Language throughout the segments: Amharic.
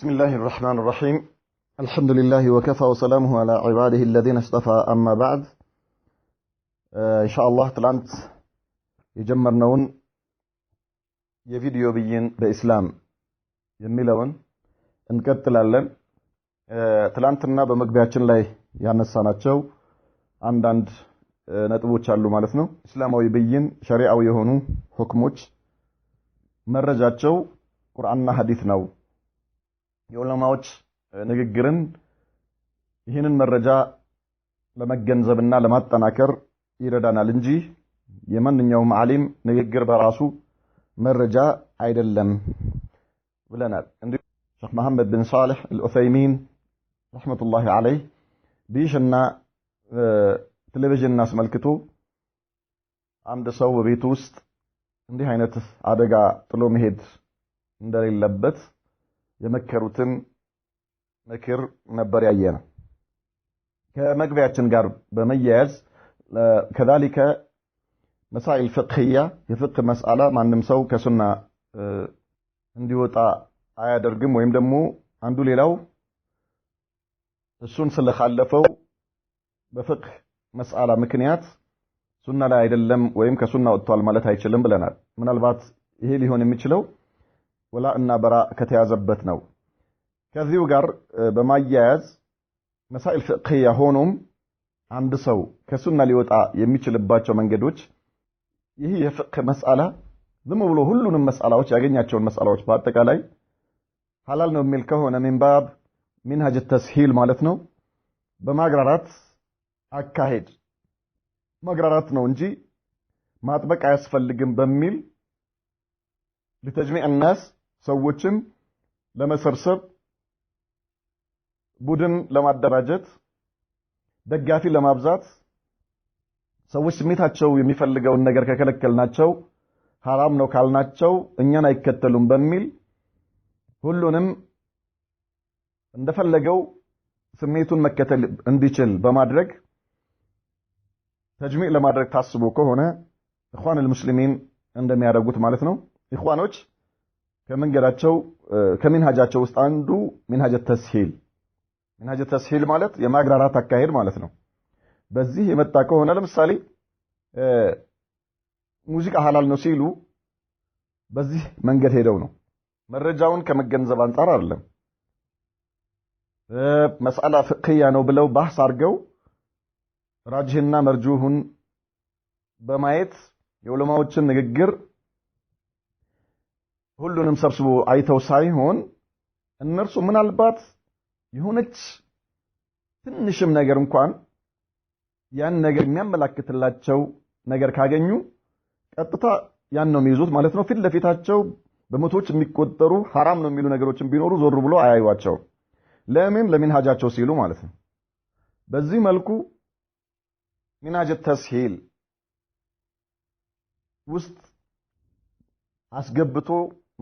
بسم الله الرحمن الرحيم الحمد لله وكفى وسلامه على عباده الذين اصطفى أما بعد إن شاء الله تلانت يجمرنون يفيديو بيين بإسلام يميلون እንቀጥላለን ትላንትና በመግቢያችን ላይ ያነሳናቸው አንዳንድ ነጥቦች አሉ ማለት ነው እስላማዊ ብይን ሸሪዓዊ የሆኑ ሁክሞች መረጃቸው ቁርአንና ሐዲስ ነው የዑለማዎች ንግግርን ይህንን መረጃ ለመገንዘብና ለማጠናከር ይረዳናል እንጂ የማንኛውም ዓሊም ንግግር በራሱ መረጃ አይደለም ብለናል شيخ محمد بن صالح الأثيمين رحمة الله عليه بيشنا تلفزيون الناس ملكته عند سو بيت وسط عندي هينت عدقا طلو مهد ندري اللبت يمكروتن مكر نبري عيانا كمقبعتن قرب بميز كذلك مسائل فقهية يفق مسألة مع النمسو كسنة عندي وطا አያደርግም ወይም ደግሞ አንዱ ሌላው እሱን ስለখাለፈው በፍቅህ መስአላ ምክንያት ሱና ላይ አይደለም ወይም ከሱና ወጥቷል ማለት አይችልም ብለናል ምናልባት ይሄ ሊሆን የሚችለው ወላ እና በራ ከተያዘበት ነው ከዚሁ ጋር በማያያዝ መሳኢል ፍቅህያ ሆኖም አንድ ሰው ከሱና ሊወጣ የሚችልባቸው መንገዶች ይሄ የፍቅህ መስአላ ዝም ብሎ ሁሉንም መስአላዎች ያገኛቸውን መስአላዎች በአጠቃላይ حلال ነው የሚል ከሆነ منباب منهج التسهيل ማለት ነው በማግራራት አካሄድ ማግራራት ነው እንጂ ማጥበቅ አያስፈልግም በሚል ለተጅሚዕ الناس ሰዎችን ለመሰብሰብ ቡድን ለማደራጀት ደጋፊ ለማብዛት ሰዎች ስሜታቸው የሚፈልገውን ነገር ከከለከልናቸው حرام ነው ካልናቸው እኛን አይከተሉም በሚል ሁሉንም እንደፈለገው ስሜቱን መከተል እንዲችል በማድረግ ተጅሚዕ ለማድረግ ታስቦ ከሆነ ኢኽዋን المسلمين እንደሚያደርጉት ማለት ነው ኢኽዋኖች ከመንገዳቸው ከሚንሃጃቸው ውስጥ አንዱ ሚንሃጅ التسهيل ሚንሃጅ التسهيل ማለት የማግራራት አካሄድ ማለት ነው በዚህ የመጣ ከሆነ ለምሳሌ ሙዚቃ ሐላል ነው ሲሉ በዚህ መንገድ ሄደው ነው መረጃውን ከመገንዘብ አንፃር አይደለም መስአላ ፍቅህያ ነው ብለው ባህስ አድርገው ራጅህና መርጁሁን በማየት የዑለማዎችን ንግግር ሁሉንም ሰብስቦ አይተው ሳይሆን እነርሱ ምናልባት የሆነች ትንሽም ነገር እንኳን ያን ነገር የሚያመላክትላቸው ነገር ካገኙ ቀጥታ ያን ነው የሚይዙት ማለት ነው ፊት ለፊታቸው በመቶች የሚቆጠሩ حرام ነው የሚሉ ነገሮችን ቢኖሩ ዞር ብሎ አያዩዋቸው ለምን ለሚንሃጃቸው ሲሉ ማለት ነው በዚህ መልኩ ሚንሃጅ التسهيل ውስጥ አስገብቶ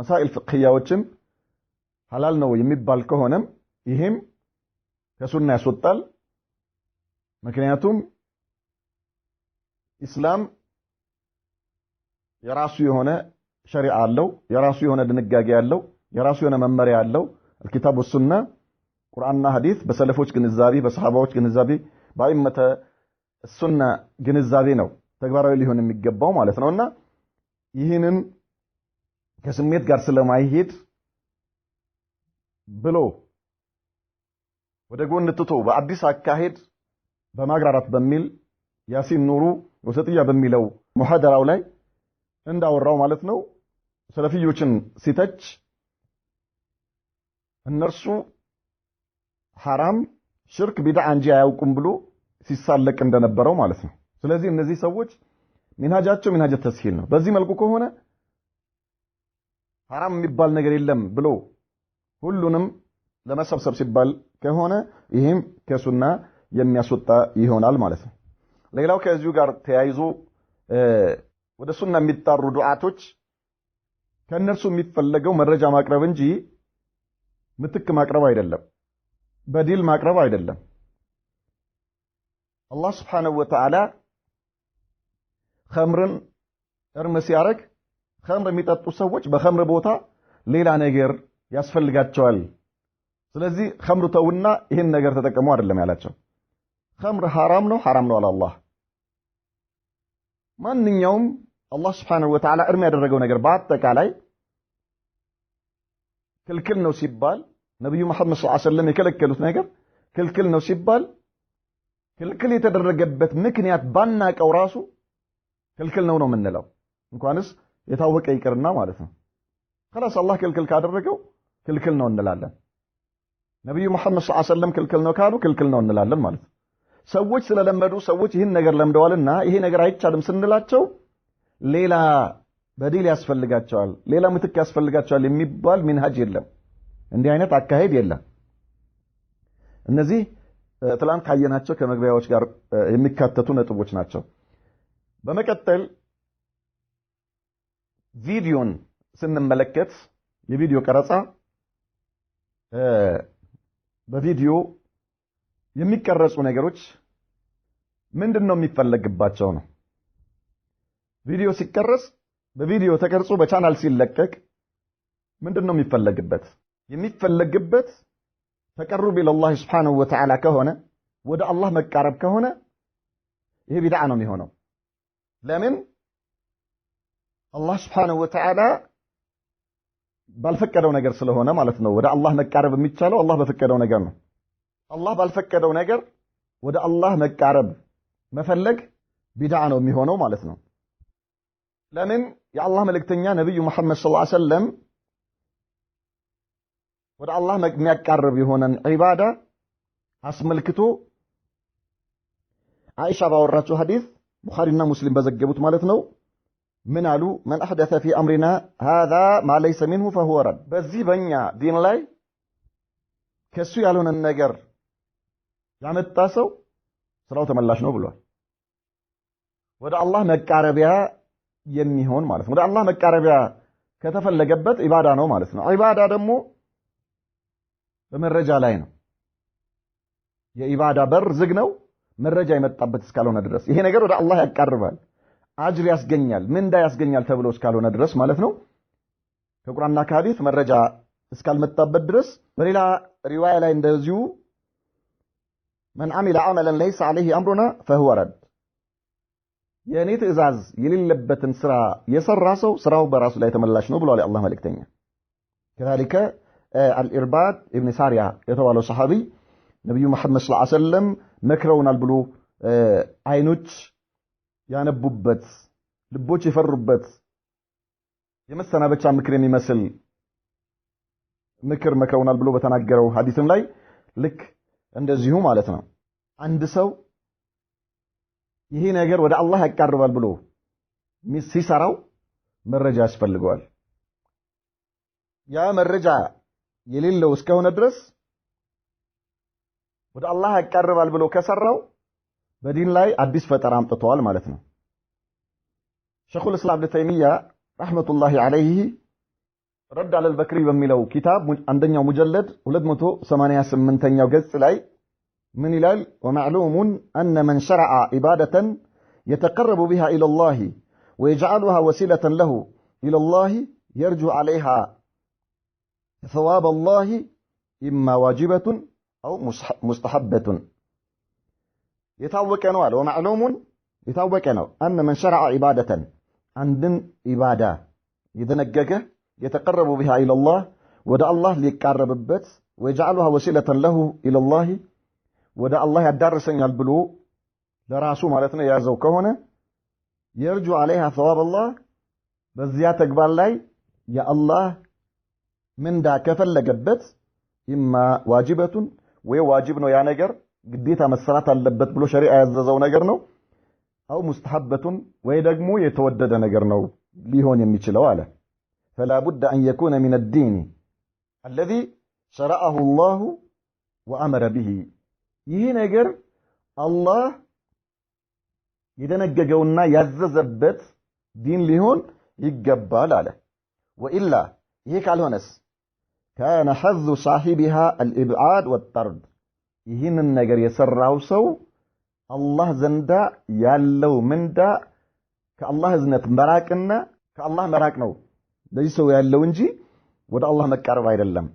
መሳኢል ፍቅህያዎችን حلال ነው የሚባል ከሆነም ይሄም ከሱና ያስወጣል ምክንያቱም ኢስላም የራሱ የሆነ ሸሪዓ አለው የራሱ የሆነ ድንጋጌ አለው የራሱ የሆነ መመሪያ አለው الكتاب والسنه ቁርአንና ሐዲስ በሰለፎች ግንዛቤ በሰሃባዎች ግንዛቤ በአይመተ ሱና ግንዛቤ ነው ተግባራዊ ሊሆን የሚገባው ማለት ነውና ይህንን ከስሜት ጋር ስለማይሄድ ብሎ ወደ ጎን ትቶ በአዲስ አካሄድ በማግራራት በሚል ያሲን ኑሩ ወሰጥያ በሚለው ሙሐደራው ላይ እንዳወራው ማለት ነው ሰለፊዮችን ሲተች እነርሱ حرام ሽርክ ቢድዓ እንጂ አያውቁም ብሎ ሲሳለቅ እንደነበረው ማለት ነው ስለዚህ እነዚህ ሰዎች ሚንሃጃቸው ሚንሃጅ التسهيل ነው በዚህ መልኩ ከሆነ حرام የሚባል ነገር የለም ብሎ ሁሉንም ለመሰብሰብ ሲባል ከሆነ ይሄም ከሱና የሚያስወጣ ይሆናል ማለት ነው ሌላው ከዚሁ ጋር ተያይዞ ወደ ሱና የሚጣሩ ዱዓቶች ከነርሱ የሚፈለገው መረጃ ማቅረብ እንጂ ምትክ ማቅረብ አይደለም በዲል ማቅረብ አይደለም አላህ Subhanahu Wa Ta'ala ኸምርን እርም ሲያረግ ኸምር የሚጠጡ ሰዎች በኸምር ቦታ ሌላ ነገር ያስፈልጋቸዋል ስለዚህ ኸምር ተውና ይሄን ነገር ተጠቀሙ አይደለም ያላቸው ኸምር حرام ነው አለ አላህ ማንኛውም አላህ Subhanahu Wa Ta'ala እርም ያደረገው ነገር በአጠቃላይ ክልክል ነው ሲባል ነብዩ መሐመድ ሰለላሁ ዐለይሂ ወሰለም የከለከሉት ነገር ክልክል ነው ሲባል ክልክል የተደረገበት ምክንያት ባናቀው ራሱ ክልክል ነው የምንለው እንኳንስ የታወቀ ይቅርና ማለት ነው خلاص አላህ ክልክል ካደረገው ክልክል ነው እንላለን ነብዩ መሐመድ ሰለላሁ ዐለይሂ ወሰለም ክልክል ነው ካሉ ክልክል ነው እንላለን ማለት ነው ሰዎች ስለለመዱ ሰዎች ይህን ነገር ለምደዋልና ይሄ ነገር አይቻልም ስንላቸው ሌላ በዲል ያስፈልጋቸዋል ሌላ ምትክ ያስፈልጋቸዋል የሚባል መንሃጅ የለም እንዲህ አይነት አካሄድ የለም እነዚህ ትላንት ካየናቸው ከመግቢያዎች ጋር የሚካተቱ ነጥቦች ናቸው በመቀጠል ቪዲዮን ስንመለከት የቪዲዮ ቀረጻ በቪዲዮ የሚቀረጹ ነገሮች ምንድነው የሚፈለግባቸው ነው ቪዲዮ ሲቀረጽ በቪዲዮ ተቀርጾ በቻናል ሲለቀቅ ምንድነው የሚፈለግበት ተቀርብ ኢላላህ Subhanahu Wa Ta'ala ከሆነ ወደ አላህ መቃረብ ከሆነ ይሄ ቢድዓ ነው የሚሆነው ለምን አላህ Subhanahu Wa Ta'ala ባልፈቀደው ነገር ስለሆነ ማለት ነው ወደ አላህ መቃረብ የሚቻለው አላህ በፈቀደው ነገር ነው አላህ ባልፈቀደው ነገር ወደ አላህ መቃረብ መፈለግ ቢድዓ ነው የሚሆነው ማለት ነው ለምን የአላህ መልእክተኛ ነብዩ መሐመድ ሰለላሁ ዐለይሂ ወሰለም ወደ አላህ የሚያቃርብ የሆነን ዒባዳ አስመልክቶ አይሻ ባወራችው ሐዲስ ቡኻሪና ሙስሊም በዘገቡት ማለት ነው ምን አሉ من احدث في امرنا هذا ما ليس منه فهو رد በዚህ በእኛ ዲን ላይ ከሱ ያልሆነ ነገር ያመጣ ሰው ስራው ተመላሽ ነው ብሏል ወደ አላህ መቃረቢያ የሚሆን ማለት ነው ወደ አላህ መቃረቢያ ከተፈለገበት ኢባዳ ነው ማለት ነው ኢባዳ ደግሞ በመረጃ ላይ ነው የኢባዳ በር ዝግ ነው መረጃ የመጣበት እስካልሆነ ድረስ ይሄ ነገር ወደ አላህ ያቃርባል አጅር ያስገኛል ምንዳ ያስገኛል ተብሎ እስካልሆነ ድረስ ማለት ነው ከቁርአንና ከሐዲስ መረጃ እስካልመጣበት ድረስ በሌላ ሪዋያ ላይ እንደዚሁ من عمل عملا ليس عليه امرنا فهو رد የኔ ትእዛዝ የሌለበትን ስራ የሰራ ሰው ስራው በራሱ ላይ ተመላሽ ነው ብሏል የአላህ መልእክተኛ كذلك الارباد ابن سارية የተባለው ሰሃቢ ነብዩ መሐመድ ሰለላሁ ዐለይሂ ወሰለም መክረውናል ብሎ አይኖች ያነቡበት ልቦች ይፈሩበት የመሰናበቻ ምክር የሚመስል ምክር መክረውናል ብሎ በተናገረው ሐዲስም ላይ ልክ እንደዚሁ ማለት ነው አንድ ሰው ይሄ ነገር ወደ አላህ ያቃርባል ብሎ ሲሰራው መረጃ ያስፈልገዋል ያ መረጃ የሌለው እስከሆነ ድረስ ወደ አላህ ያቃርባል ብሎ ከሰራው በዲን ላይ አዲስ ፈጠራ አምጥቷል ማለት ነው ሸኹል እስላም ኢብኑ ተይሚያ ረህመቱላሂ ዐለይሂ ረድ አለል በክሪ በሚለው ኪታብ አንደኛው ሙጀለድ 288ኛው ገጽ ላይ من ይላል ومعلوم أن من شرع عبادة يتقرب بها إلى الله ويجعلها وسيلة له إلى الله يرجو عليها ثواب الله إما واجبة أو مستحبة يتوقع نوال ومعلوم يتوقع نوال أن من شرع عبادة عند عبادة يذنقق يتقرب بها إلى الله ودع الله ليقرب البت ويجعلها وسيلة له إلى الله ودع الله يدرسن البلو لراسو مالتنا يازو كهنا يرجو عليها ثواب الله بزيات اقبال لي يا الله من دا كفل لقبت إما واجبة وواجبنا يا نجر قديتها مسرات اللبت بلو شريعة يززو نجرنو أو مستحبة ويدقمو يتودد نجرنو ليهون يميشلو على فلا بد أن يكون من الدين الذي شرعه الله وأمر به ይሄ ነገር አላህ የደነገገውና ያዘዘበት ዲን ሊሆን ይገባል አለ ወኢላ ይሄ ካልሆነስ كان حظ صاحبها الابعاد والطرد ይህንን ነገር የሰራው ሰው አላህ ዘንዳ ያለው ምንዳ ከአላህ እዝነት መራቅና ከአላህ መራቅ ነው ለዚህ ሰው ያለው እንጂ ወደ አላህ መቃረብ አይደለም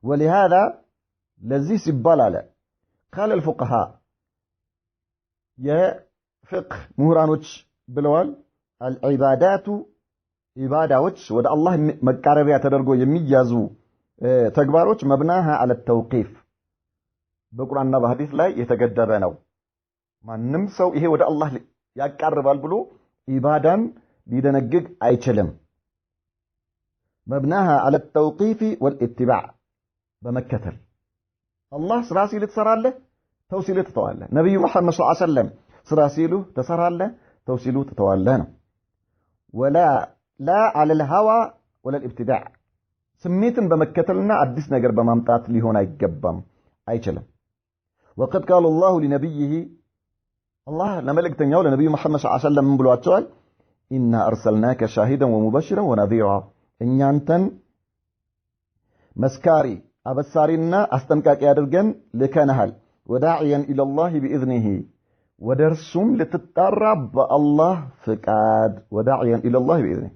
ولهذا ለዚህ ሲባል አለ قال الفقهاء የፍቅህ ምሁራኖች ብለዋል العبادات ኢባዳዎች ወደ አላህ መቃረቢያ ተደርጎ የሚያዙ ተግባሮች መብናሃ على التوقيف በቁርአንና በሐዲስ ላይ የተገደበ ነው ማንም ሰው ይሄ ወደ አላህ ያቃርባል ብሎ ኢባዳን ሊደነግግ አይችልም مبناها على التوقيف والاتباع بمكتل الله سراسيل تسراله توسيل تتواله نبي محمد صلى الله عليه وسلم سراسيله تسراله توسيله تتواله ولا لا على الهوى ولا الابتداع سميتم بمكتلنا أدس نجر بمامتات لي هنا يقبم أي كلام وقد قال الله لنبيه الله لملك تنيو لنبي محمد صلى الله عليه وسلم من بلوات سؤال إنا أرسلناك شاهدا ومبشرا ونذيرا እኛንተን መስካሪ አበሳሪና አስጠንቃቂ አድርገን ልከናል ወዳዕያን ኢላላህ بإذنه ወደርሱም ልትጣራ በአላህ ፍቃድ ወዳዕያን ኢላላህ بإذنه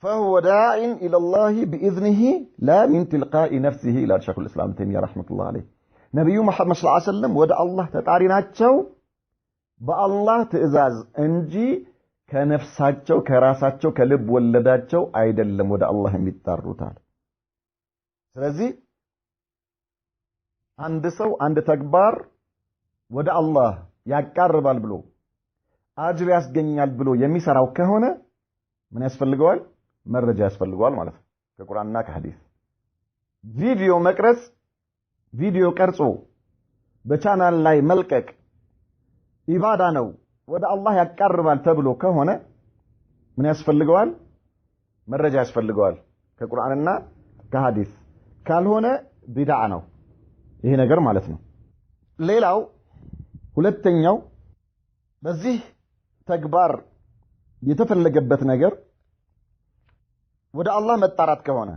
فهو داع إلى الله بإذنه لا من تلقاء نفسه إلى شيخ الإسلام تيمية رحمة الله عليه نبي محمد صلى الله عليه وسلم ودع الله تتعريناتشو بالله تئزاز انجي ከነፍሳቸው ከራሳቸው ከልብ ወለዳቸው አይደለም ወደ አላህ የሚጣሩታል ስለዚህ አንድ ሰው አንድ ተግባር ወደ አላህ ያቃርባል ብሎ አጅር ያስገኛል ብሎ የሚሰራው ከሆነ ምን ያስፈልገዋል መረጃ ያስፈልገዋል ማለት ነው ከቁርአንና ከሐዲስ ቪዲዮ መቅረጽ ቪዲዮ ቀርጾ በቻናል ላይ መልቀቅ ኢባዳ ነው ወደ አላህ ያቃርባል ተብሎ ከሆነ ምን ያስፈልገዋል መረጃ ያስፈልገዋል ከቁርአንና ከሐዲስ ካልሆነ ቢድዓ ነው ይሄ ነገር ማለት ነው ሌላው ሁለተኛው በዚህ ተግባር የተፈለገበት ነገር ወደ አላህ መጣራት ከሆነ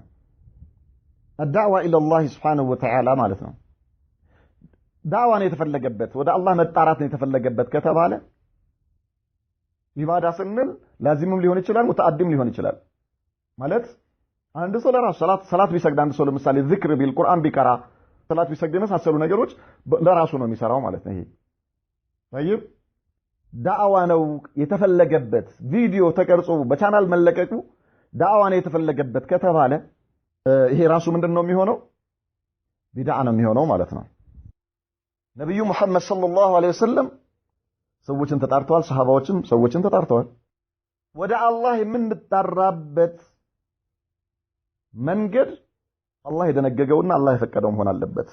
الدعوة إلى الله سبحانه وتعالى ማለት ነው ዳዕዋ ነው የተፈለገበት ወደ አላህ መጣራት ነው የተፈለገበት ከተባለ ኢባዳ ስንል ላዚምም ሊሆን ይችላል ሙተአዲም ሊሆን ይችላል ማለት አንድ ሰው ለራሱ ሰላት ቢሰግድ አንድ ሰው ለምሳሌ ዚክር ቢል ቁርአን ቢቀራ ሰላት ቢሰግድ መሳሰሉ ነገሮች ለራሱ ነው የሚሰራው ማለት ነው ይሄ طيب ዳዕዋ ነው የተፈለገበት ቪዲዮ ተቀርጾ በቻናል መለቀቁ ዳዕዋ ነው የተፈለገበት ከተባለ ይሄ ራሱ ምንድነው የሚሆነው ቢድዓ ነው የሚሆነው ማለት ነው ነብዩ መሐመድ ሰለላሁ ዐለይሂ ወሰለም ሰዎችን ተጣርተዋል ሰሃባዎችም ሰዎችን ተጣርተዋል ወደ አላህ የምንጣራበት መንገድ አላህ የደነገገውና አላህ የፈቀደው መሆን አለበት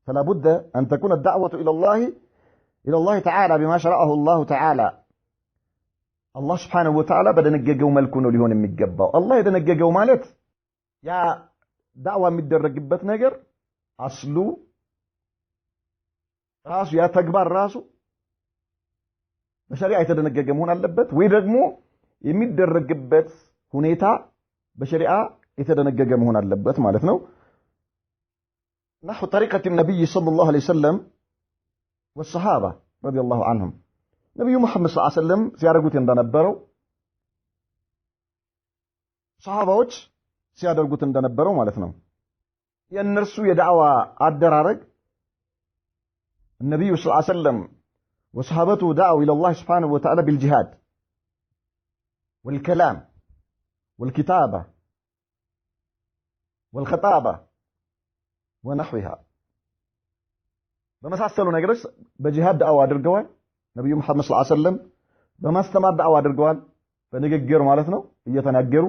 فلا بد ان تكون الدعوه الى الله تعالى بما شرعه الله تعالى الله سبحانه وتعالى በደነገገው መልኩ ነው ሊሆን የሚገባው አላህ የደነገገው ማለት ያ ዳዕዋ የሚደረግበት ነገር አስሉ ራሱ ያ ተግባር ራሱ በሸሪዓ የተደነገገ መሆን አለበት ወይ ደግሞ የሚደረግበት ሁኔታ በሸሪዓ የተደነገገ መሆን አለበት ማለት ነው نحو طريقة النبي صلى الله عليه وسلم والصحابة رضي الله عنهم نبي محمد صلى الله عليه وسلم ሲያደርጉት እንደነበረው ሰሃባዎች ሲያደርጉት እንደነበረው ማለት ነው የነርሱ የዳዕዋ አደራረግ النبي صلى الله عليه وسلم وصحابته دعوا إلى الله سبحانه وتعالى بالجهاد والكلام والكتابة والخطابة ونحوها በመሳሰሉ ነገሮች በጂሃድ ዳዕዋ አድርገዋል ነብዩ መሐመድ ሰለላሁ ዐለይሂ ወሰለም በማስተማር ዳዕዋ አድርገዋል በንግግር ማለት ነው እየተናገሩ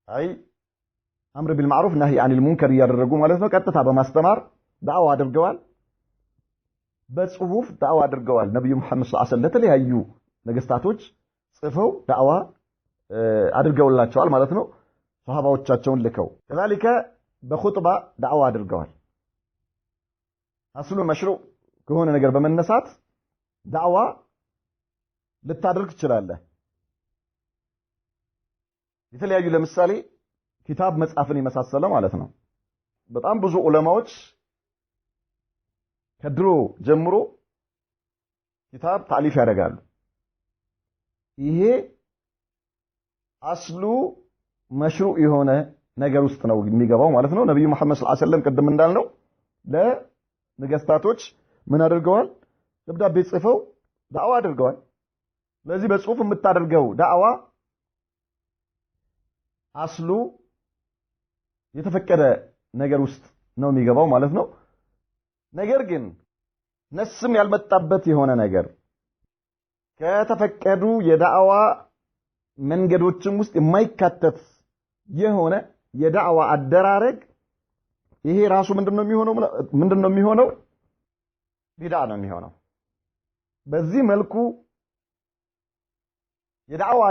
አይ አምር ቢልማዕሩፍ ነህይ አኒል ሙንከር ያደረጉ ማለት ነው ቀጥታ በማስተማር ዳዕዋ አድርገዋል በጽሁፍ ዳዕዋ አድርገዋል ነብዩ መሐመድ ሰለላሁ ዐለይሂ ወሰለም ለተለያዩ ነገስታቶች ጽፈው ዳዕዋ አድርገውላቸዋል ማለት ነው ሱሐባዎቻቸውን ልከው ከዛሊከ በኹጥባ ዳዕዋ አድርገዋል አስሉ መሽሩዕ ከሆነ ነገር በመነሳት ዳዕዋ ልታደርግ ትችላለህ የተለያዩ ለምሳሌ ኪታብ መጻፍን የመሳሰለ ማለት ነው በጣም ብዙ ዑለማዎች ከድሮ ጀምሮ ኪታብ ታሊፍ ያደርጋሉ ይሄ አስሉ መሽሩዕ የሆነ ነገር ውስጥ ነው የሚገባው ማለት ነው። ነብዩ መሐመድ ሰለላሁ ዐለይሂ ወሰለም ቀደም እንዳልነው ለነገስታቶች ምን አድርገዋል? ደብዳቤ ጽፈው ዳዕዋ አድርገዋል። ስለዚህ በጽሁፍ የምታደርገው ዳዕዋ አስሉ የተፈቀደ ነገር ውስጥ ነው የሚገባው ማለት ነው። ነገር ግን ነስም ያልመጣበት የሆነ ነገር ከተፈቀዱ የዳዕዋ መንገዶችም ውስጥ የማይካተት የሆነ የዳዕዋ አደራረግ ይሄ ራሱ ምንድነው የሚሆነው? ቢድዓ ነው የሚሆነው። በዚህ መልኩ የዳዕዋ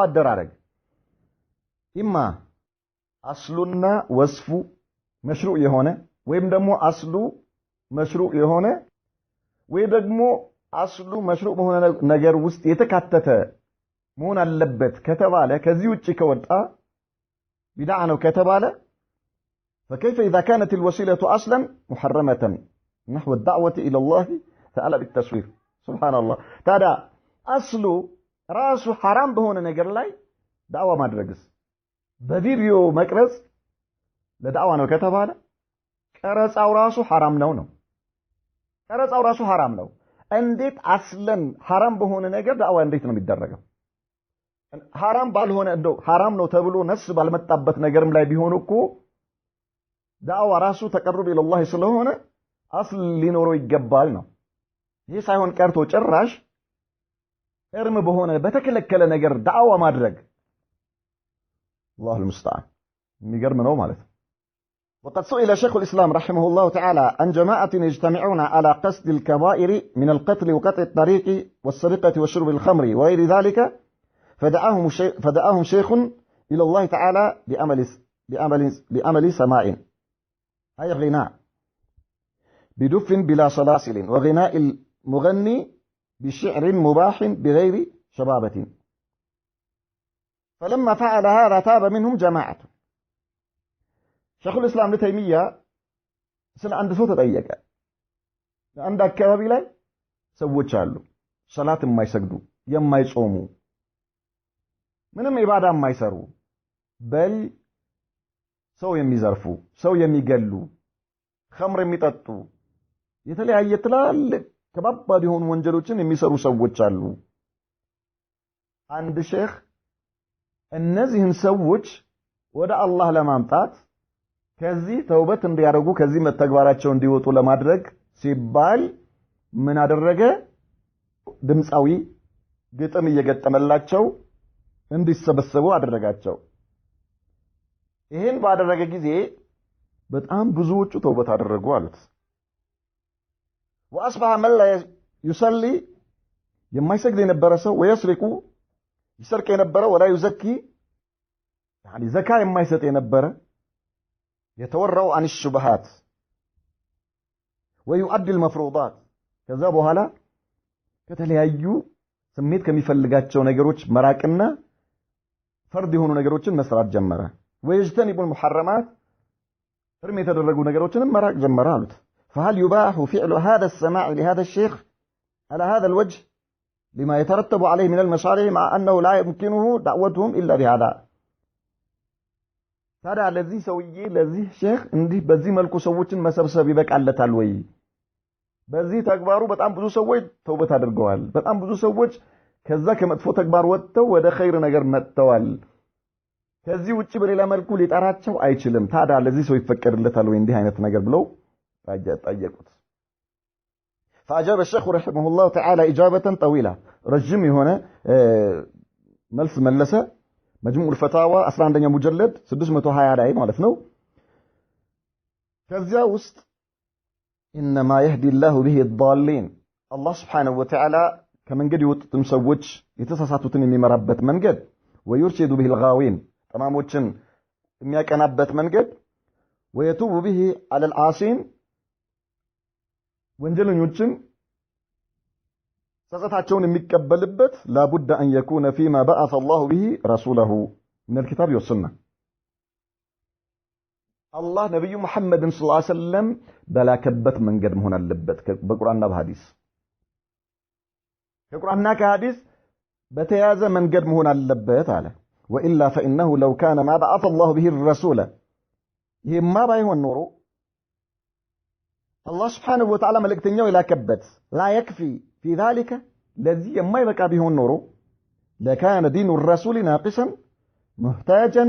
አደራረግ ኢማ አስሉና ወስፉ መሽሩዕ የሆነ ወይም ደግሞ አስሉ መሽሩዕ የሆነ ወይ ደግሞ አስሉ መሽሩዕ በሆነ ነገር ውስጥ የተካተተ መሆን አለበት ከተባለ ከዚህ ውጪ ከወጣ ቢድዓ ነው ከተባለ فكيف إذا كانت الوسيلة أصلا محرمة نحو الدعوة إلى الله تعالى بالتصوير سبحان الله ታዲያ አስሉ ራሱ حرام በሆነ ነገር ላይ ዳዕዋ ማድረግስ በቪዲዮ መቅረጽ ለዳዕዋ ነው ከተባለ ቀረጻው ራሱ حرام ነው። ቀረጻው ራሱ حرام ነው። እንዴት አስለን حرام በሆነ ነገር ዳዕዋ እንዴት ነው የሚደረገው? حرام ባልሆነ እንደው حرام ነው ተብሎ ነስ ባልመጣበት ነገርም ላይ ቢሆን እኮ ዳዕዋ ራሱ ተቀርብ ኢላላህ ስለሆነ አስል ሊኖረው ይገባል ነው። ይህ ሳይሆን ቀርቶ ጭራሽ እርም በሆነ በተከለከለ ነገር ዳዕዋ ማድረግ አላሁ المستعان የሚገርም ነው ማለት ነው። وقد سئل شيخ الإسلام رحمه الله تعالى عن جماعة يجتمعون على قصد الكبائر من القتل وقطع الطريق والسرقة وشرب الخمر وغير ذلك فدعاهم شيخ إلى الله تعالى بأمل سماع أي غناء بدف بلا سلاسل وغناء المغني بشعر مباح بغير شبابة فلما فعل هذا تاب منهم جماعة شيخ الإسلام ابن تيمية ስለ አንድ ሰው ተጠየቀ። አንድ አካባቢ ላይ ሰዎች አሉ ሰላት የማይሰግዱ የማይጾሙ ምንም ኢባዳ የማይሰሩ በል ሰው የሚዘርፉ ሰው የሚገሉ ኸምር የሚጠጡ የተለያየ ትላልቅ ከባባድ የሆኑ ወንጀሎችን የሚሰሩ ሰዎች አሉ። አንድ ሼኽ እነዚህን ሰዎች ወደ አላህ ለማምጣት ከዚህ ተውበት እንዲያደርጉ ከዚህ መተግባራቸው እንዲወጡ ለማድረግ ሲባል ምን አደረገ? ድምጻዊ ግጥም እየገጠመላቸው እንዲሰበሰቡ አደረጋቸው። ይሄን ባደረገ ጊዜ በጣም ብዙዎቹ ተውበት አደረጉ አሉት። واصبح من لا يصلي የማይሰግድ የነበረ ሰው ወይስሪቁ ይሰርቅ የነበረ ወላ يزكي يعني ዘካ የማይሰጥ የነበረ يتورعوا عن الشبهات ويؤدي المفروضات ከዛ በኋላ ከተለያዩ ስሜት ከሚፈልጋቸው ነገሮች መራቅና ፈርድ የሆኑ ነገሮችን መስራት ጀመረ። ويجتنب المحرمات እርም የተደረጉ ነገሮችንም መራቅ ጀመረ አሉት። فهل يباح فعل هذا السماع لهذا الشيخ على هذا الوجه لما يترتب عليه من المصالح مع أنه لا يمكنه دعوتهم إلا بهذا؟ ታዲያ ለዚህ ሰውዬ ለዚህ ሼኽ እንዲህ በዚህ መልኩ ሰዎችን መሰብሰብ ይበቃለታል ወይ? በዚህ ተግባሩ በጣም ብዙ ሰዎች ተውበት አድርገዋል። በጣም ብዙ ሰዎች ከዛ ከመጥፎ ተግባር ወጥተው ወደ ኸይር ነገር መጥተዋል። ከዚህ ውጪ በሌላ መልኩ ሊጠራቸው አይችልም። ታዲያ ለዚህ ሰው ይፈቀድለታል ወይ እንዲህ አይነት ነገር ብለው ጠየቁት። فأجاب الشيخ رحمه الله تعالى إجابة طويلة رجم هنا ملس ملسة مجموع الفتاوى 11ኛ ሙጀለድ 620 ላይ ማለት ነው። ከዚያ ውስጥ إنما يهدي الله به الضالين الله سبحانه وتعالى ከመንገድ የወጡትን ሰዎች የተሳሳቱትን የሚመራበት መንገድ ويرشد به الغاوين ጠማሞችን የሚያቀናበት መንገድ ويتوب به على العاصين ወንጀለኞችን ጸጸታቸውን የሚቀበልበት لابد أن يكون فيما بعث الله به رسوله من الكتاب والسنة الله نبي محمد صلى الله عليه وسلم በላከበት መንገድ መሆን አለበት በቁርአንና በሐዲስ ከቁርአንና ከሐዲስ በተያዘ መንገድ መሆን አለበት አለ። وإلا فإنه لو كان ما بعث الله به الرسول يما بايهون نورو الله سبحانه وتعالى ملكتنيو إلى كبت لا يكفي في ذلك الذي يما يبقى بهون نورو لكان دين الرسول ناقصا محتاجا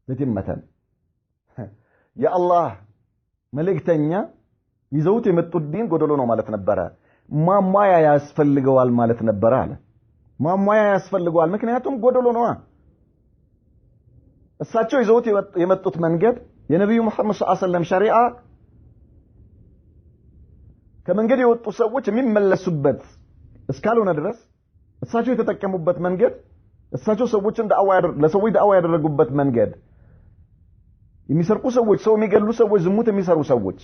لتمة يا الله ملكتنيا يزوت يمتو الدين قدلو نو مالت نبرا ما ياسفلقوال مالت نبرا ما ياسفلقوال مكنياتهم قدلو نوا እሳቸው ይዘውት የመጡት መንገድ የነብዩ መሐመድ ሰለላሁ ዐለይሂ ወሰለም ሸሪዓ ከመንገድ የወጡ ሰዎች የሚመለሱበት እስካልሆነ ድረስ እሳቸው የተጠቀሙበት መንገድ እሳቸው ሰዎችን ለሰዎች ዳዕዋ ያደረጉበት መንገድ የሚሰርቁ ሰዎች ሰው የሚገሉ ሰዎች ዝሙት የሚሰሩ ሰዎች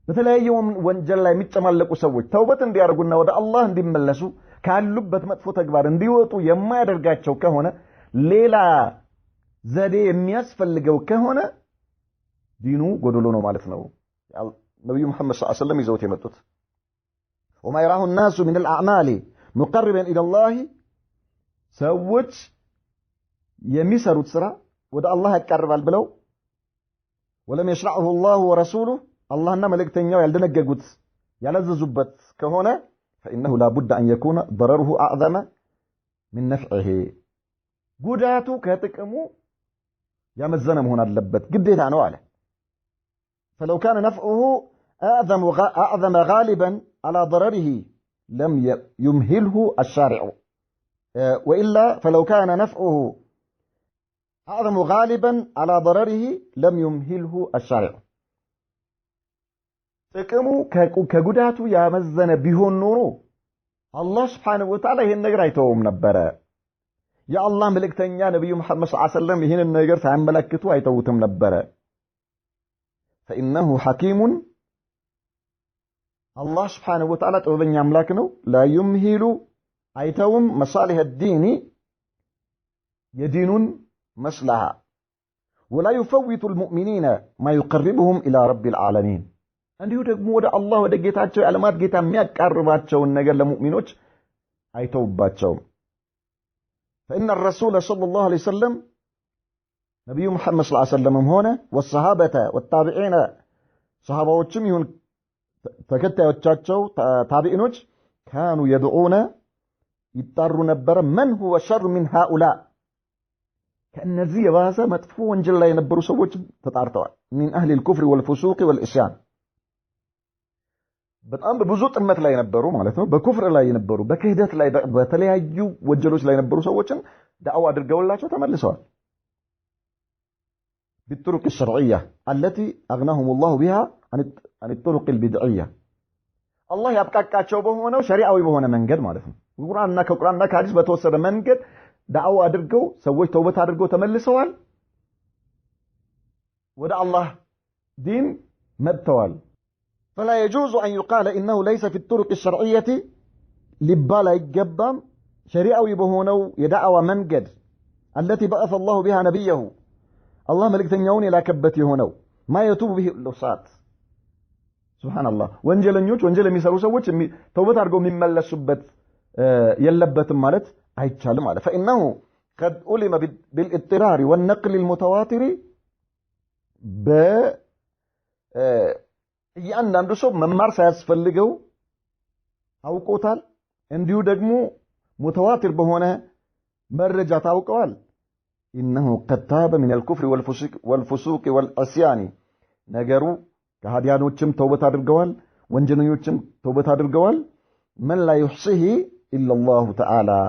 በተለያየ ወንጀል ላይ የሚጨማለቁ ሰዎች ተውበት እንዲያደርጉና ወደ አላህ እንዲመለሱ ካሉበት መጥፎ ተግባር እንዲወጡ የማያደርጋቸው ከሆነ ሌላ ዘዴ የሚያስፈልገው ከሆነ ዲኑ ጎደሎ ነው ማለት ነው ነብዩ መሐመድ ሰለላሁ ዐለይሂ ወሰለም ይዘውት የመጡት وما يراه الناس من الاعمال مقربا الى الله ሰዎች የሚሰሩት ስራ ወደ አላህ ያቀርባል ብለው ولم يشرعه الله ورسوله አላህና መልእክተኛው ያልደነገጉት ያላዘዙበት ከሆነ فانه لا بد ان يكون ضرره اعظم من نفعه ጉዳቱ ከጥቅሙ ያመዘነ መሆን አለበት ግዴታ ነው አለ فلو كان نفعه اعظم غالبا على ضرره لم يمهله الشارع والا فلو كان نفعه اعظم غالبا على ضرره لم يمهله الشارع ጥቅሙ ከጉዳቱ ያመዘነ ቢሆን ኖሮ አላህ Subhanahu Wa Ta'ala ይሄን ነገር አይተውም ነበር يا الله ملكتنيا نبي محمد صلى الله عليه وسلم يهين النجر سيملكتو ايتوتم نبره فإنه حكيم الله سبحانه وتعالى طببن يملك ነው لا يمهل ايتوم مصالح الدين يدينون مصلحه ولا يفوت المؤمنين ما يقربهم الى رب العالمين እንዲሁ ደግሞ ወደ አላህ ወደ ጌታቸው ዓለማት ጌታ የሚያቀርባቸውን ነገር ለሙእሚኖች አይተውባቸው فإن الرسول صلى الله عليه وسلم نبي محمد صلى الله عليه وسلم هنا والصحابة والتابعين صحابوچم يهون ተከታዮቻቸው ታቢዒኖች كانوا يدعون يضطروا ነበር من هو شر من هؤلاء ከነዚህ የባሰ መጥፎ ወንጀል ላይ የነበሩ ሰዎች ተጣርተዋል من أهل الكفر والفسوق والعصيان በጣም በብዙ ጥመት ላይ ነበሩ ማለት ነው በኩፍር ላይ ነበሩ በክህደት ላይ በተለያዩ ወንጀሎች ላይ ነበሩ ሰዎችን ዳዕዋ አድርገውላቸው ተመልሰዋል بالطرق الشرعية التي أغناهم الله بها عن الطرق البدعية الله ያብቃቃቸው በሆነው ሸሪዓዊ በሆነ መንገድ ማለት ነው ቁርአንና ከሐዲስ በተወሰደ መንገድ ዳዕዋ አድርገው ሰዎች ተውበት አድርገው ተመልሰዋል ወደ አላህ ዲን መጥተዋል فلا يجوز أن يقال إنه ليس في الطرق الشرعية لبالا يقبام شريعوي بهونو يدعوى منقد التي بعث الله بها نبيه الله ملك تنيون إلى كبتي هونو ما يتوب به اللصات سبحان الله وانجل ميسارو سووش توبت أرقو مما لسبت يلبت مالت هاي تشالم على فإنه قد ألم بالاضطرار والنقل المتواتر እያንዳንዱ ሰው መማር ሳያስፈልገው አውቆታል እንዲሁ ደግሞ ሙተዋቲር በሆነ መረጃ ታውቀዋል انه قد تاب من الكفر والفسوق والعصيان ነገሩ ከሃዲያኖችም ተውበት አድርገዋል ወንጀለኞችም ተውበት አድርገዋል من لا يحصيه الا الله تعالى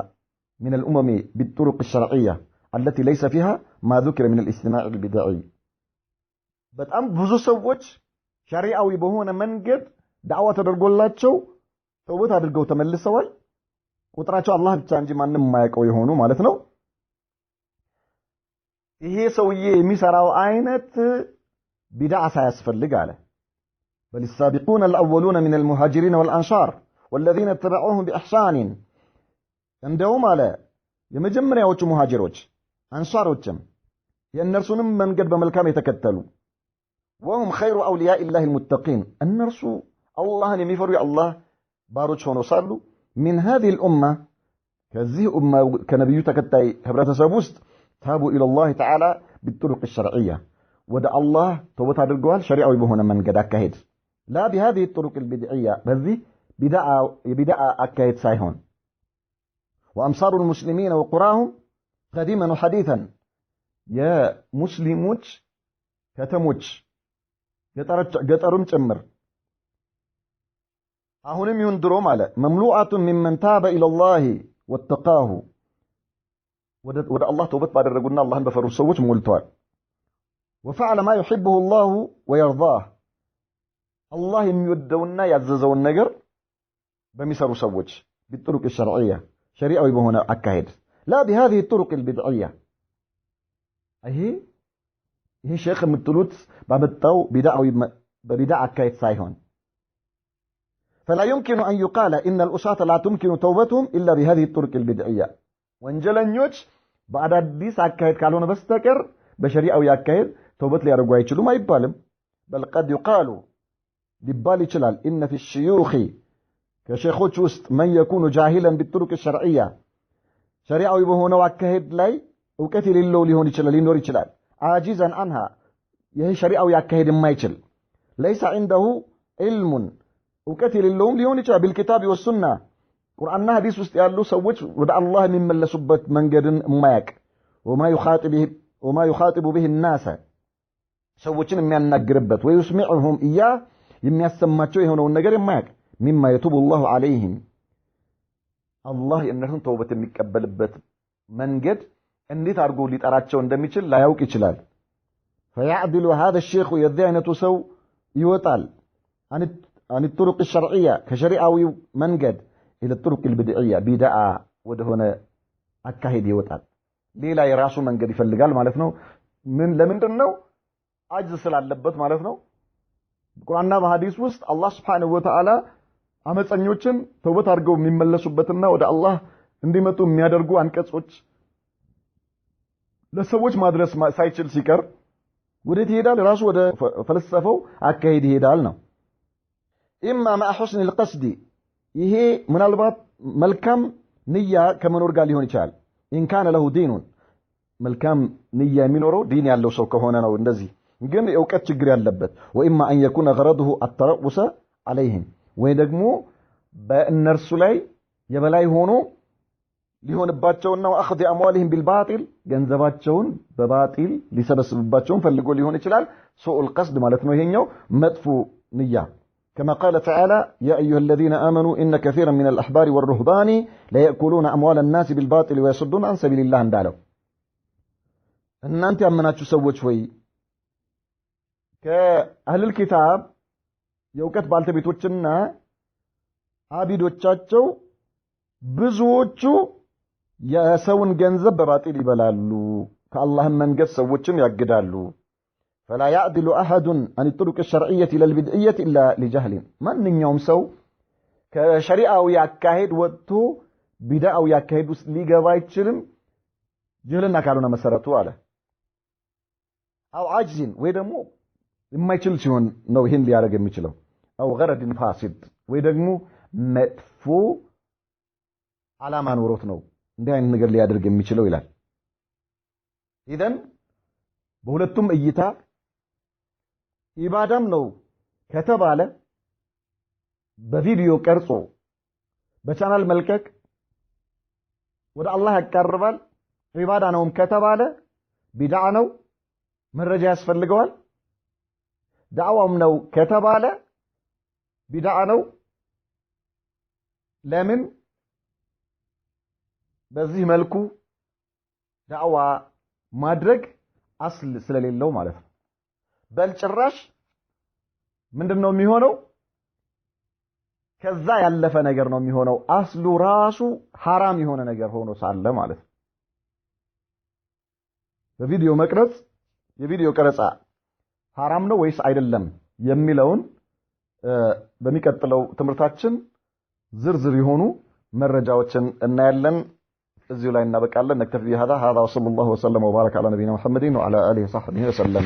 من الامم بالطرق الشرعيه التي ليس فيها ما ذكر من الاستماع البدعي በጣም ብዙ ሰዎች ሸሪዓዊ በሆነ መንገድ ዳዕዋ ተደርጎላቸው ተውበት አድርገው ተመልሰዋል ቁጥራቸው አላህ ብቻ እንጂ ማንንም የማያውቀው የሆኑ ማለት ነው ይሄ ሰውዬ የሚሰራው አይነት ቢድዓ ሳያስፈልግ አለ بل السابقون الأولون من المهاجرين والأنصار والذين اتبعوهم بإحسان እንደውም አለ የመጀመሪያዎቹ ሙሃጅሮች አንሳሮችም የእነርሱንም መንገድ በመልካም የተከተሉ وهم خير أولياء الله المتقين النرسو الله يميفروا الله باروش هونو صارلو من هذه الأمة ከዚህ ኡማ ከነብዩ ተከታይ ህብረተሰብ ውስጥ ታቡ ኢላላህ ተዓላ بالطرق الشرعيه ወደ አላህ ተውበት አድርገዋል ሸሪዓዊ በሆነ መንገድ አካሄድ لا بهذه الطرق البدعيه በዚህ ቢድዓ አካሄድ ሳይሆን وامصار المسلمين وقراهم قديما وحديثا يا مسلموች ከተሞች ገጠሩም ጭምር አሁንም ይሁን ድሮ ማለት مملوءه ممن تاب الى الله واتقاه ወደ አላህ ተውበት ባደረጉና አላህን በፈሩ ሰዎች ሞልቷል وفعل ما يحبه الله ويرضاه الله የሚወደውና ያዘዘውን ነገር በሚሰሩ ሰዎች بالطرق الشرعيه شريعه በሆነ አካሄድ لا بهذه الطرق البدعيه ይሄ ሼክ የምትሉት ባመጣው በቢድዓ አካሄድ ሳይሆን فلا يمكن أن يقال إن الأساة لا تمكن توبتهم إلا بهذه الطرق البدعية ወንጀለኞች በአዳዲስ አካሄድ ካልሆነ በስተቀር በሸሪዓው ያካሄድ ተውበት ሊያደርጉ አይችሉም አይባልም بل قد يقال ሊባል ይችላል إن في الشيوخ ከሼኾች ውስጥ من يكون جاهلا بالطرق الشرعية ሸሪዓዊ በሆነው አካሄድ ላይ ዕውቀት የሌለው ሊኖር ይችላል عاجزا عنها ይሄ ሸሪዓው ያካሄድ የማይችል ليس عنده علم ዕውቀት የሌለውም ሊሆን ይችላል بالكتاب والسنة ቁርአንና ሐዲስ ውስጥ ያሉ ሰዎች ወደ አላህ የሚመለሱበት መንገድን የማያውቅ وما يخاطب به الناس ሰዎችን የሚያናግርበት ويسمعهم إياه የሚያሰማቸው የሆነውን ነገር የማያውቅ مما يتوب الله عليهم الله እነርሱን ተውበት የሚቀበልበት መንገድ እንዴት አድርጎ ሊጠራቸው እንደሚችል ላያውቅ ይችላል فيعدل هذا الشيخ የዚህ አይነቱ ሰው ይወጣል عن الطرق الشرعية كشريعوي منجد إلى الطرق البدعية بدعة ودهنا أكاهد يوتال ليلا يراسو منجد يفلقال مالفنو من لمندنو عجز سلال لبت مالفنو قرآننا بحديث وسط الله سبحانه وتعالى عمد سنيوچن توبت أرغو مملسو بتنا ودى الله انديمتو ميادرغو عنكسوچ لسوچ مادرس سايچل سيكر ودت يهدال راسو ودى فلسفو أكاهد يهدال نو إما مع حسن القصد ይሄ ምናልባት መልካም ንያ ከመኖር ጋር ሊሆን ይችላል إن كان له دين መልካም ንያ የሚኖረው ዲን ያለው ሰው ከሆነ ነው እንደዚህ ግን ዕውቀት ችግር ያለበት وإما أن يكون غرضه الترأس عليهم ወይ ደግሞ በእነርሱ ላይ የበላይ ሆኖ ሊሆንባቸውና أخذ أموالهم بالباطل ገንዘባቸውን በባጢል ሊሰበስብባቸውን ፈልጎ ሊሆን ይችላል سوء القصد ማለት ነው ይሄኛው መጥፎ ንያ كما قال تعالى يا أيها الذين آمنوا إن كثيرا من الأحبار والرهبان لا يأكلون أموال الناس بالباطل ويصدون عن سبيل الله اندالو أن أنت أمناتشو سوّت شوي كأهل الكتاب يوكت بالتبيتوچنا عابدوچاچو بزوچو يسون ገንዘብ በባጢል ይበላሉ ከአላህም መንገድ ሰዎችን ያግዳሉ فلا يعدل أحد عن الطرق الشرعية إلى البدعية إلا لجهل من يوم سو كشريعة ويأكاهد وطو بدعة ويأكاهد لغاية شلم جهلنا كالونا مسارتو على أو عاجزين ويدمو ما يشلشون نو هين لي عرق ميشلو أو غرض فاسد ويدمو مدفو على ما نورثنو داين نقر لي عرق ميشلو إلى إذن بولتم إيتا ኢባዳም ነው ከተባለ በቪዲዮ ቀርጾ በቻናል መልቀቅ ወደ አላህ ያቀርባል ኢባዳ ነውም ከተባለ ቢድዓ ነው መረጃ ያስፈልገዋል ዳዕዋም ነው ከተባለ ቢድዓ ነው ለምን በዚህ መልኩ ዳዕዋ ማድረግ አስል ስለሌለው ማለት ነው በልጭራሽ ምንድነው የሚሆነው ከዛ ያለፈ ነገር ነው የሚሆነው አስሉ ራሱ حرام የሆነ ነገር ሆኖ ሳለ ማለት ነው በቪዲዮ መቅረጽ የቪዲዮ ቀረጻ حرام ነው ወይስ አይደለም የሚለውን በሚቀጥለው ትምህርታችን ዝርዝር የሆኑ መረጃዎችን እናያለን እዚሁ ላይ እናበቃለን نكتفي بهذا وصلى الله وسلم وبارك على نبينا محمد وعلى اله وصحبه وسلم